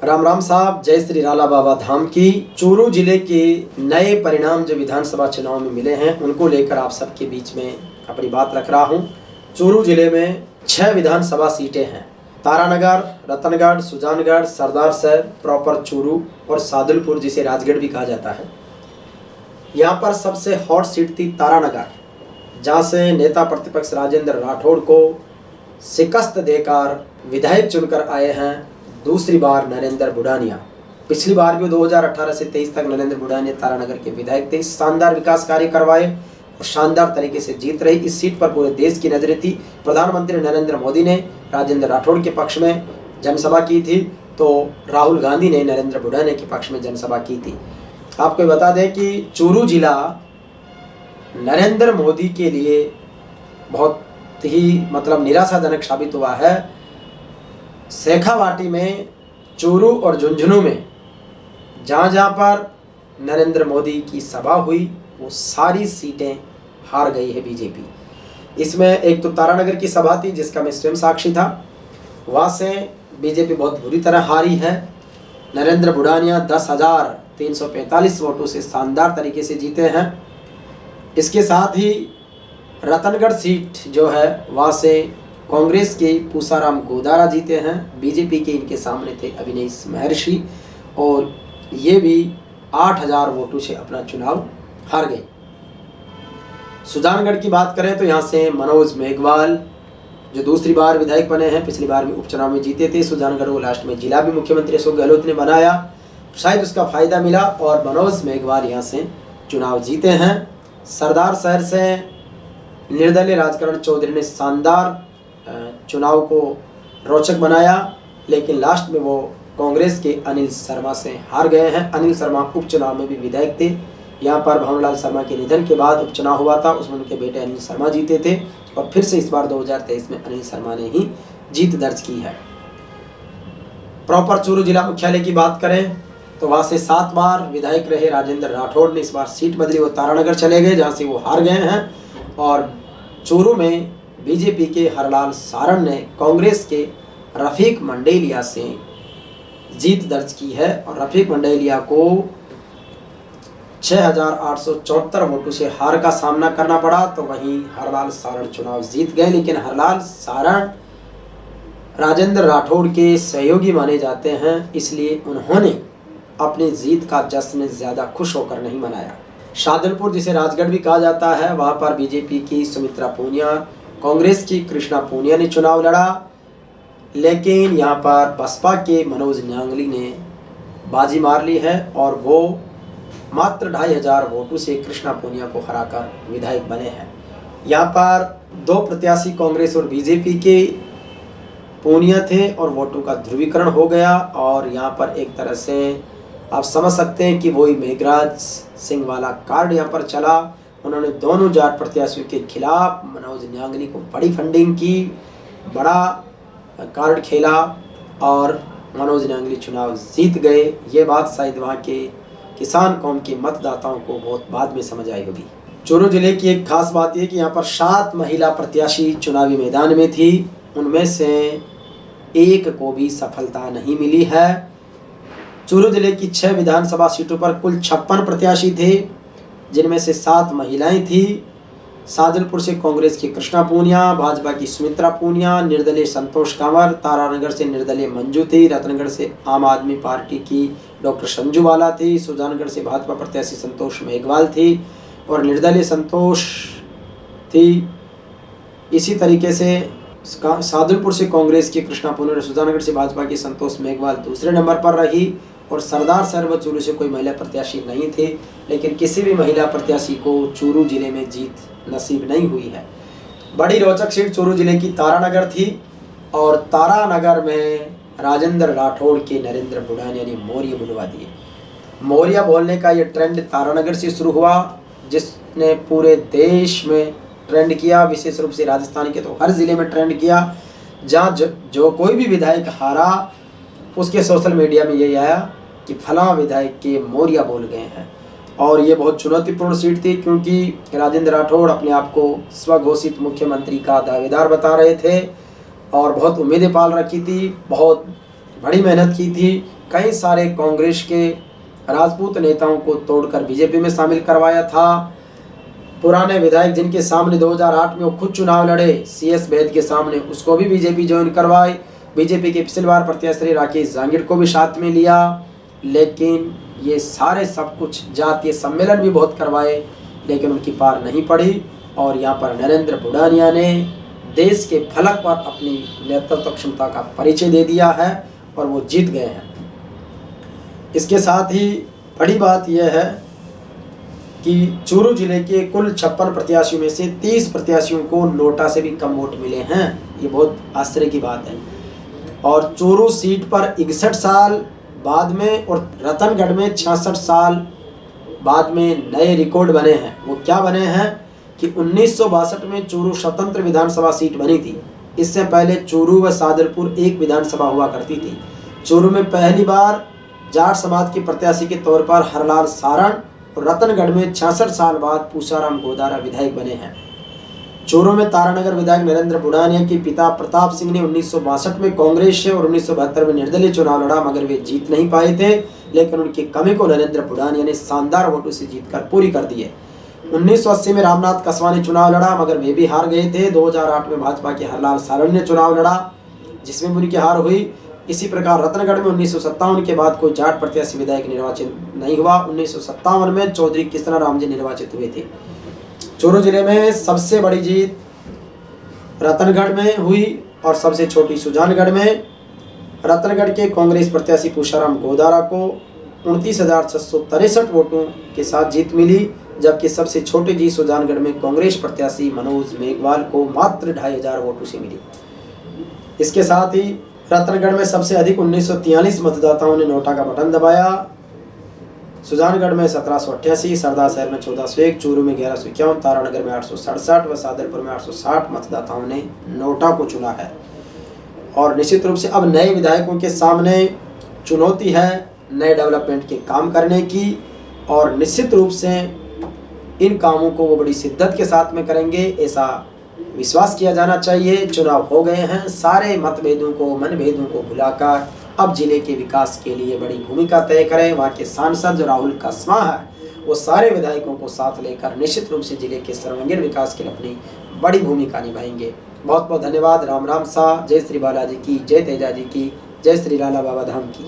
राम राम साहब, जय श्री राला बाबा धाम की। चूरू जिले के नए परिणाम जो विधानसभा चुनाव में मिले हैं उनको लेकर आप सबके बीच में अपनी बात रख रहा हूं। चूरू जिले में 6 विधानसभा सीटें हैं। तारानगर, रतनगढ़, सुजानगढ़, सरदार सर, प्रॉपर चूरू और सादुलपुर जिसे राजगढ़ भी कहा जाता है। यहाँ पर सबसे हॉट सीट थी तारानगर, जहाँ से नेता प्रतिपक्ष राजेंद्र राठौड़ को शिकस्त देकर विधायक चुनकर आए हैं दूसरी बार नरेंद्र बुढ़ानिया। पिछली बार भी 2018 से 23 तक नरेंद्र बुढ़ानिया तारानगर के विधायक थे। शानदार विकास कार्य करवाए और शानदार तरीके से जीत रही। इस सीट पर पूरे देश की नजरें थी। प्रधानमंत्री नरेंद्र मोदी ने राजेंद्र राठौड़ के पक्ष में जनसभा की थी, तो राहुल गांधी ने नरेंद्र बुढ़ानिया के पक्ष में जनसभा की थी। आपको बता दें कि चूरू जिला नरेंद्र मोदी के लिए बहुत ही निराशाजनक साबित हुआ है। शेखावाटी में, चूरू और झुंझुनू में जहाँ जहाँ पर नरेंद्र मोदी की सभा हुई वो सारी सीटें हार गई है बीजेपी। इसमें एक तो तारानगर की सभा थी जिसका मैं स्वयं साक्षी था, वहाँ से बीजेपी बहुत बुरी तरह हारी है। नरेंद्र बुढ़ानिया 10,345 वोटों से शानदार तरीके से जीते हैं। इसके साथ ही रतनगढ़ सीट जो है वहाँ से कांग्रेस के पूसाराम गोदारा जीते हैं। बीजेपी के इनके सामने थे अविनेश महर्षि और ये भी 8,000 वोटों से अपना चुनाव हार गए। सुजानगढ़ की बात करें तो यहाँ से मनोज मेघवाल जो दूसरी बार विधायक बने हैं, पिछली बार भी उपचुनाव में जीते थे। सुजानगढ़ को लास्ट में जिला भी मुख्यमंत्री अशोक गहलोत ने बनाया, शायद उसका फायदा मिला और मनोज मेघवाल यहाँ से चुनाव जीते हैं। सरदार शहर से निर्दलीय राजकरण चौधरी ने शानदार चुनाव को रोचक बनाया, लेकिन लास्ट में वो कांग्रेस के अनिल शर्मा से हार गए हैं। अनिल शर्मा उपचुनाव में भी विधायक थे। यहाँ पर भानुलाल शर्मा के निधन के बाद उपचुनाव हुआ था, उसमें उनके बेटे अनिल शर्मा जीते थे और फिर से इस बार 2023 में अनिल शर्मा ने ही जीत दर्ज की है। प्रॉपर चूरू जिला मुख्यालय की बात करें तो वहाँ से 7 बार विधायक रहे राजेंद्र राठौड़ ने इस बार सीट बदली, वो तारानगर चले गए जहाँ से वो हार गए हैं। और चूरू में बीजेपी के हरलाल सारण ने कांग्रेस के रफीक मंडेलिया से जीत दर्ज की है और रफीक मंडेलिया को 6,874 वोटों से हार का सामना करना पड़ा। तो वहीं हरलाल सारण चुनाव जीत गए, लेकिन हरलाल सारण राजेंद्र राठौड़ के सहयोगी माने जाते हैं, इसलिए उन्होंने अपनी जीत का जश्न ज़्यादा खुश होकर नहीं मनाया। सादुलपुर जिसे राजगढ़ भी कहा जाता है, वहाँ पर बीजेपी की सुमित्रा पूनिया, कांग्रेस की कृष्णा पूनिया ने चुनाव लड़ा, लेकिन यहाँ पर बसपा के मनोज न्यांगली ने बाजी मार ली है और वो मात्र 2,500 वोटों से कृष्णा पूनिया को हराकर विधायक बने हैं। यहाँ पर 2 प्रत्याशी कांग्रेस और बीजेपी के पूनिया थे और वोटों का ध्रुवीकरण हो गया और यहाँ पर एक तरह से आप समझ सकते हैं कि वही मेघराज सिंह वाला कार्ड यहाँ पर चला। उन्होंने दोनों जाट प्रत्याशियों के खिलाफ मनोज न्यांगली को बड़ी फंडिंग की, बड़ा कार्ड खेला और मनोज न्यांगली चुनाव जीत गए। ये बात शायद वहाँ के किसान कौम के मतदाताओं को बहुत बाद में समझ आई होगी। चूरू जिले की एक खास बात यह कि यहाँ पर 7 महिला प्रत्याशी चुनावी मैदान में थी, उनमें से एक को भी सफलता नहीं मिली है। चूरू जिले की 6 विधानसभा सीटों पर कुल 56 प्रत्याशी थे, जिनमें से 7 महिलाएं थी। सादुलपुर से कांग्रेस की कृष्णा पूनिया, भाजपा की सुमित्रा पूनिया, निर्दलीय संतोष कंवर, तारानगर से निर्दलीय मंजू थी, रतनगढ़ से आम आदमी पार्टी की डॉक्टर संजू वाला थी, सुजानगढ़ से भाजपा प्रत्याशी संतोष मेघवाल थी और निर्दलीय संतोष थी। इसी तरीके से सादुलपुर से कांग्रेस की कृष्णा पूनिया, सुजानगढ़ से भाजपा की संतोष मेघवाल दूसरे नंबर पर रही और सरदार सर व चूरू से कोई महिला प्रत्याशी नहीं थे, लेकिन किसी भी महिला प्रत्याशी को चूरू जिले में जीत नसीब नहीं हुई है। बड़ी रोचक सीट चूरू जिले की तारानगर थी और तारानगर में राजेंद्र राठौड़ के नरेंद्र बुढ़ानिया ने मौर्य बुलवा दिए। मौर्य बोलने का ये ट्रेंड तारानगर से शुरू हुआ, जिसने पूरे देश में ट्रेंड किया, विशेष रूप से राजस्थान के तो हर जिले में ट्रेंड किया। जहाँ जो कोई भी विधायक हारा उसके सोशल मीडिया में यही आया कि फलां विधायक के मौर्य बोल गए हैं। और ये बहुत चुनौतीपूर्ण सीट थी क्योंकि राजेंद्र राठौड़ अपने आप को स्वघोषित मुख्यमंत्री का दावेदार बता रहे थे और बहुत उम्मीदें पाल रखी थी, बहुत बड़ी मेहनत की थी कई सारे कांग्रेस के राजपूत नेताओं को तोड़कर बीजेपी में शामिल करवाया था। पुराने विधायक जिनके सामने 2008 में वो खुद चुनाव लड़े CS वैद के सामने, उसको भी बीजेपी ज्वाइन करवाई। बीजेपी के पिछली बार प्रत्याशी राकेश जांगिड़ को भी साथ में लिया। लेकिन ये सारे सब कुछ जातीय सम्मेलन भी बहुत करवाए, लेकिन उनकी पार नहीं पड़ी। और यहाँ पर नरेंद्र बुढ़ानिया ने देश के फलक पर अपनी नेतृत्व क्षमता का परिचय दे दिया है और वो जीत गए हैं। इसके साथ ही बड़ी बात यह है कि चूरू जिले के कुल 56 प्रत्याशियों में से 30 प्रत्याशियों को नोटा से भी कम वोट मिले हैं। ये बहुत आश्चर्य की बात है। और चूरू सीट पर 61 साल बाद में और रतनगढ़ में 66 साल बाद में नए रिकॉर्ड बने हैं। वो क्या बने हैं कि 1962 में चूरू स्वतंत्र विधानसभा सीट बनी थी। इससे पहले चूरू व सादलपुर एक विधानसभा हुआ करती थी। चूरू में पहली बार जाट समाज के प्रत्याशी के तौर पर हरलाल सारण और रतनगढ़ में 66 साल बाद पूसाराम गोदारा विधायक बने हैं। चूरू में तारानगर विधायक नरेंद्र बुढ़ानिया के पिता प्रताप सिंह ने 1962 में कांग्रेस से और 1972 में निर्दलीय चुनाव लड़ा, मगर वे जीत नहीं पाए थे। लेकिन उनकी कमी को नरेंद्र बुढ़ानिया ने शानदार वोटों से जीतकर पूरी कर दी है। 1980 में रामनाथ कसवा ने चुनाव लड़ा, मगर वे भी हार गए थे। 2008 में भाजपा के हरलाल सारण ने चुनाव लड़ा, जिसमें उनकी हार हुई। इसी प्रकार रतनगढ़ में 1957 के बाद कोई जाट प्रत्याशी विधायक निर्वाचित नहीं हुआ। 1957 में चौधरी कृष्णाराम जी निर्वाचित हुए थे। चूरू जिले में सबसे बड़ी जीत रतनगढ़ में हुई और सबसे छोटी सुजानगढ़ में। रतनगढ़ के कांग्रेस प्रत्याशी पूसाराम गोदारा को 29,663 वोटों के साथ जीत मिली, जबकि सबसे छोटे जीत सुजानगढ़ में कांग्रेस प्रत्याशी मनोज मेघवाल को मात्र 2,500 वोटों से मिली। इसके साथ ही रतनगढ़ में सबसे अधिक 1943 मतदाताओं ने नोटा का बटन दबाया। सुजानगढ़ में 1788, सरदार शहर में 1401, चूरू में 1151, तारानगर में 867 व सादलपुर में 860 मतदाताओं ने नोटा को चुना है। और निश्चित रूप से अब नए विधायकों के सामने चुनौती है नए डेवलपमेंट के काम करने की, और निश्चित रूप से इन कामों को वो बड़ी शिद्दत के साथ में करेंगे, ऐसा विश्वास किया जाना चाहिए। चुनाव हो गए हैं, सारे मतभेदों को मनभेदों को भुलाकर अब जिले के विकास के लिए बड़ी भूमिका तय करें। वहाँ के सांसद जो राहुल कसवा है, वो सारे विधायकों को साथ लेकर निश्चित रूप से जिले के सर्वांगीण विकास के लिए अपनी बड़ी भूमिका निभाएंगे। बहुत बहुत धन्यवाद। राम राम सा। जय श्री बालाजी की, जय तेजा जी की, जय श्री लाला बाबा धाम की।